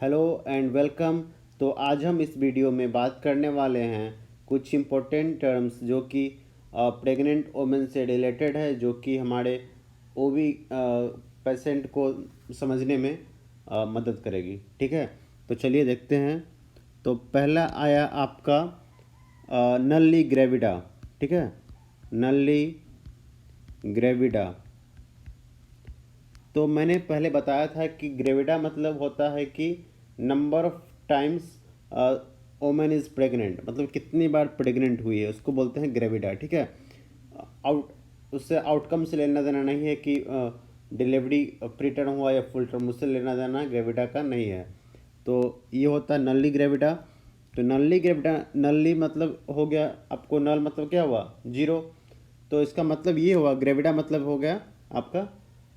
Hello and welcome. तो आज हम इस वीडियो में बात करने वाले हैं कुछ इम्पोर्टेंट टर्म्स जो कि प्रेग्नेंट वोमेन से रिलेटेड है, जो कि हमारे ओवी पेशेंट को समझने में मदद करेगी। ठीक है, तो चलिए देखते हैं। तो पहला आया आपका नल्ली ग्रेविडा। ठीक है, नल्ली ग्रेविडा। तो मैंने पहले बताया था कि ग्रेविडा मतलब होता है कि number of times women is pregnant, मतलब कितनी बार प्रेग्नेंट हुई है उसको बोलते हैं ग्रेविडा। ठीक है, आउट उससे आउटकम से लेना देना नहीं है कि डिलीवरी प्री टर्म हुआ या फुल टर्म, उससे लेना देना ग्रेविडा का नहीं है। तो ये होता है नल्ली ग्रेविडा। तो नल्ली ग्रेविडा, नल्ली मतलब हो गया आपको, नल मतलब क्या हुआ, जीरो। तो इसका मतलब ये हुआ, ग्रेविडा मतलब हो गया आपका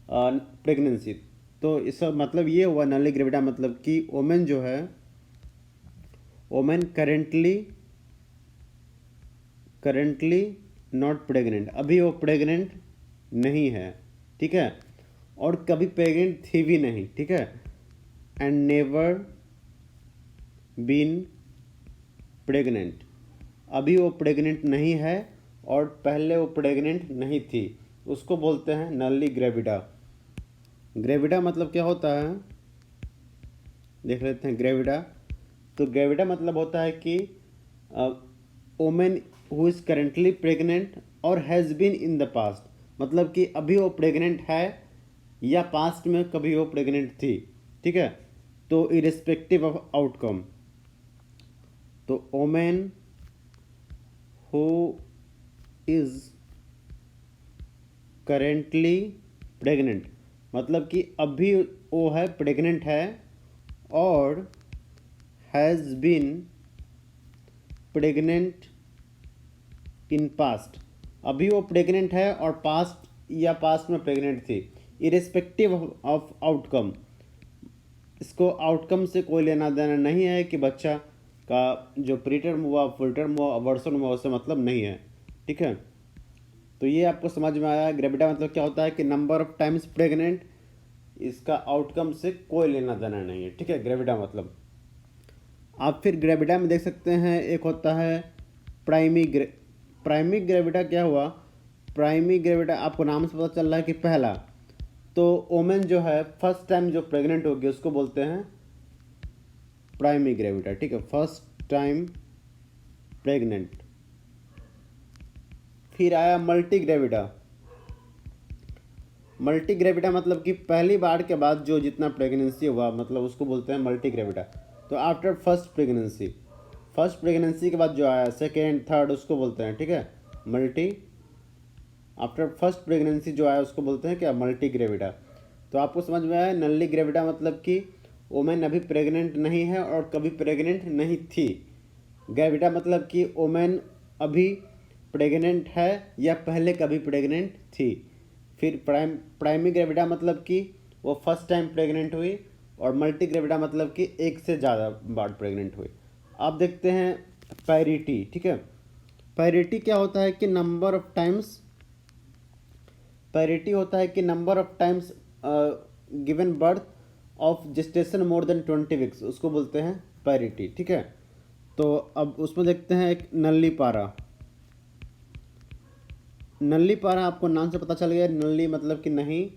प्रेगनेंसी। तो इसका मतलब ये हुआ नल्ली ग्रेविडा मतलब कि वोमेन जो है, वोमेन करेंटली नॉट प्रेग्नेंट, अभी वो प्रेग्नेंट नहीं है। ठीक है, और कभी प्रेग्नेंट थी भी नहीं। ठीक है, एंड नेवर बीन प्रेग्नेंट, अभी वो प्रेग्नेंट नहीं है और पहले वो प्रेग्नेंट नहीं थी, उसको बोलते हैं नल्ली ग्रेविडा। ग्रेविडा मतलब क्या होता है, देख लेते हैं ग्रेविडा। तो ग्रेविडा मतलब होता है कि women who is currently pregnant और has been in the past, मतलब कि अभी वो प्रेग्नेंट है या पास्ट में कभी वो प्रेग्नेंट थी। ठीक है, तो इरिस्पेक्टिव ऑफ आउटकम। तो women who is currently pregnant मतलब कि अभी वो है प्रेग्नेंट है और has been pregnant in past, अभी वो प्रेग्नेंट है और पास्ट या पास्ट में प्रेग्नेंट थी। इरिस्पेक्टिव ऑफ आउटकम, इसको आउटकम से कोई लेना देना नहीं है कि बच्चा का जो प्री टर्म हुआ, फुल टर्म हुआ, अबॉर्शन हुआ, उससे मतलब नहीं है। ठीक है, तो ये आपको समझ में आया। ग्रेविडा मतलब क्या होता है कि नंबर ऑफ टाइम्स प्रेग्नेंट, इसका आउटकम से कोई लेना देना नहीं है। ठीक है, ग्रेविडा मतलब। आप फिर ग्रेविडा में देख सकते हैं, एक होता है प्राइमी ग्रेविडा। क्या हुआ, प्राइमी ग्रेविडा आपको नाम से पता चल रहा है कि पहला। तो वोमेन जो है फर्स्ट टाइम जो प्रेग्नेंट होगी उसको बोलते हैं प्राइमी ग्रेविडा। ठीक है, फर्स्ट टाइम प्रेग्नेंट। फिर आया मल्टी ग्रेविडा। मल्टी ग्रेविडा मतलब कि पहली बार के बाद जो जितना प्रेगनेंसी हुआ, मतलब उसको बोलते हैं मल्टी ग्रेविडा। तो आफ्टर फर्स्ट प्रेगनेंसी के बाद जो आया सेकेंड थर्ड उसको बोलते हैं, ठीक है, मल्टी। आफ्टर फर्स्ट प्रेगनेंसी जो आया उसको बोलते हैं क्या, मल्टी ग्रेविडा। तो आपको समझ में आया, नल्ली ग्रेविडा मतलब कि वोमेन अभी प्रेग्नेंट नहीं है और कभी प्रेग्नेंट नहीं थी। ग्रेविडा मतलब कि वोमेन अभी प्रेग्नेंट है या पहले कभी प्रेग्नेंट थी। फिर प्राइमरी ग्रेविडा मतलब कि वो फर्स्ट टाइम प्रेग्नेंट हुई, और मल्टी ग्रेविडा मतलब कि एक से ज़्यादा बार प्रेग्नेंट हुई। आप देखते हैं पैरिटी। ठीक है, पैरिटी क्या होता है कि नंबर ऑफ टाइम्स, पैरिटी होता है कि number of times given birth of gestation more than 20 weeks, उसको बोलते हैं पैरिटी। ठीक है, तो अब उसमें देखते हैं एक नल्ली पारा। नल्ली पारा आपको नाम से पता चल गया, नल्ली मतलब कि नहीं,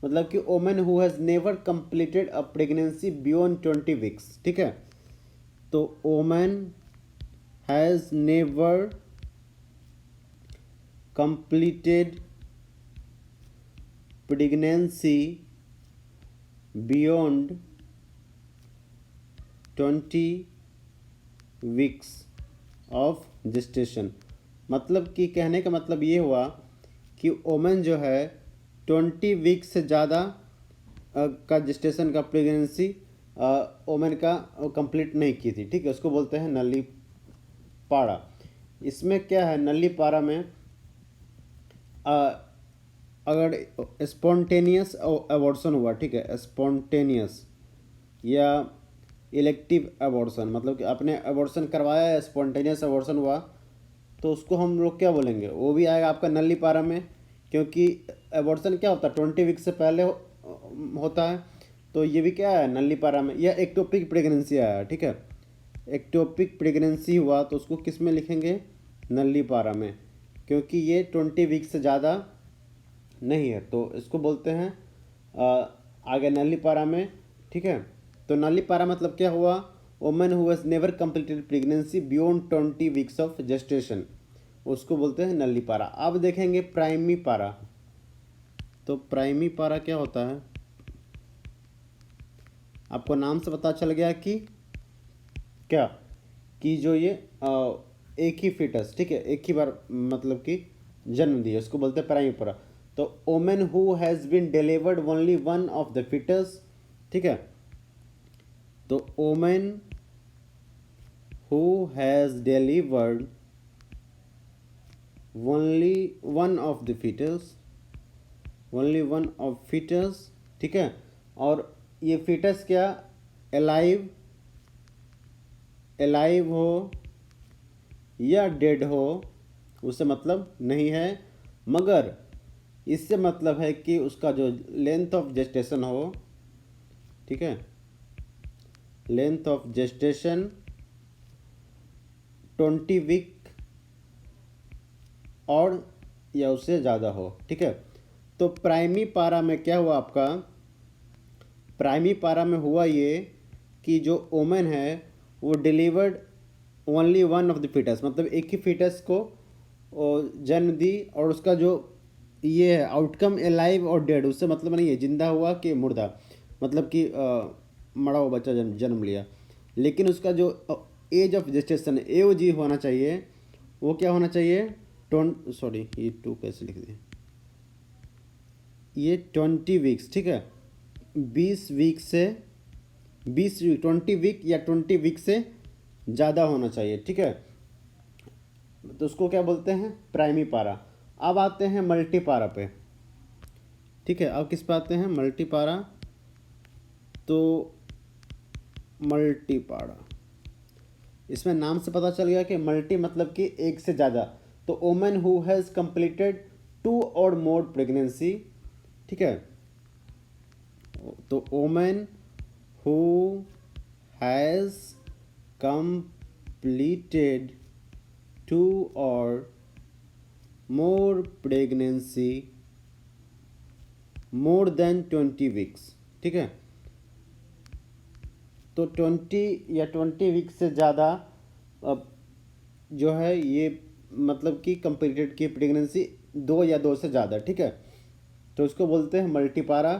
मतलब कि women who has never completed a pregnancy beyond 20 weeks. ठीक है, तो women has never completed pregnancy beyond 20 weeks of gestation, मतलब कि कहने का मतलब ये हुआ कि वोमेन जो है 20 वीक्स से ज़्यादा का जेस्टेशन का प्रेगनेंसी वोमेन का कंप्लीट नहीं की थी। ठीक है, उसको बोलते हैं नल्ली पारा। इसमें क्या है, नल्ली पारा में अगर स्पॉन्टेनियस अबॉर्शन हुआ, ठीक है, स्पॉन्टेनियस या इलेक्टिव अबॉर्शन, मतलब कि आपने अबॉर्शन करवाया है, स्पॉन्टेनियस अबॉर्शन हुआ, तो उसको हम लोग क्या बोलेंगे, वो भी आएगा आपका नल्ली पारा में। क्योंकि अबॉर्शन क्या होता है, 20 वीक से पहले होता है, तो ये भी क्या है, नल्लीपारा में। यह एक्टोपिक प्रेगनेंसी आया, ठीक है, एक्टोपिक प्रेगनेंसी हुआ तो उसको किस में लिखेंगे, नल्लीपारा में, क्योंकि ये 20 वीक से ज़्यादा नहीं है, तो इसको बोलते हैं आगे नल्लीपारा में, ठीक है। तो नल्लीपारा मतलब क्या हुआ, women who has never completed pregnancy beyond 20 weeks of gestation, उसको बोलते हैं नल्लीपारा। अब देखेंगे प्राइमी पारा। तो प्राइमी पारा क्या होता है, आपको नाम से पता चल गया कि क्या, कि जो ये एक ही फिटस, ठीक है, एक ही बार मतलब कि जन्म दिया, उसको बोलते हैं प्राइमी पारा। तो women who has been delivered only one of the fetus, ठीक है। तो women who has delivered only one of the fetus, only one of fetus, ठीक है। और ये फिटस क्या, एलाइव, एलाइव हो या डेड हो, उससे मतलब नहीं है, मगर इससे मतलब है कि उसका जो लेंथ ऑफ जेस्टेशन हो, ठीक है, लेंथ ऑफ जेस्टेशन 20 वीक और या उससे ज़्यादा हो, ठीक है। तो प्राइमी पारा में क्या हुआ आपका, प्राइमी पारा में हुआ ये कि जो वोमेन है वो delivered only one of the fetus, मतलब एक ही फिटस को जन्म दी, और उसका जो ये है आउटकम एलाइव और डेड, उससे मतलब नहीं है जिंदा हुआ कि मुर्दा, मतलब कि मरा हुआ बच्चा जन्म लिया, लेकिन उसका जो एज ऑफ जेस्टेशन AOG होना चाहिए, वो क्या होना चाहिए, सॉरी ये 2 कैसे लिख दिए, ये 20 वीक्स, ठीक है, 20 वीक से 20 वीक या 20 वीक से ज़्यादा होना चाहिए, ठीक है। तो उसको क्या बोलते हैं, प्राइमी पारा। अब आते हैं मल्टी पारा पे, ठीक है। अब किस पे आते हैं, मल्टी पारा। तो मल्टी पारा, इसमें नाम से पता चल गया कि मल्टी मतलब कि एक से ज़्यादा। तो वोमेन हु हैज़ कंप्लीटेड 2 और मोर प्रेगनेंसी, ठीक है। तो women who has completed 2 or more pregnancy more than 20 weeks, ठीक है। तो 20 या 20 वीक से ज़्यादा जो है ये मतलब कि कंप्लीटेड की प्रेगनेंसी 2 या 2 से ज़्यादा, ठीक है। तो इसको बोलते हैं मल्टीपारा।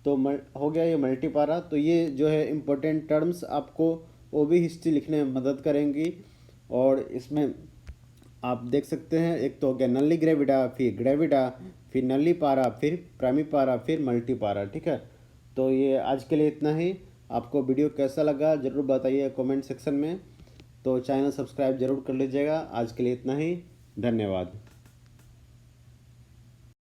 तो हो गया ये मल्टीपारा। तो ये जो है इम्पोर्टेंट टर्म्स आपको वो भी हिस्ट्री लिखने में मदद करेंगी, और इसमें आप देख सकते हैं, एक तो हो गया नल्ली ग्रेविडा, फिर ग्रेविडा, फिर नल्ली पारा, फिर प्राइमी पारा, फिर मल्टी पारा, ठीक है। तो ये आज के लिए इतना ही। आपको वीडियो कैसा लगा ज़रूर बताइए कमेंट सेक्शन में। तो चैनल सब्सक्राइब ज़रूर कर लीजिएगा। आज के लिए इतना ही, धन्यवाद।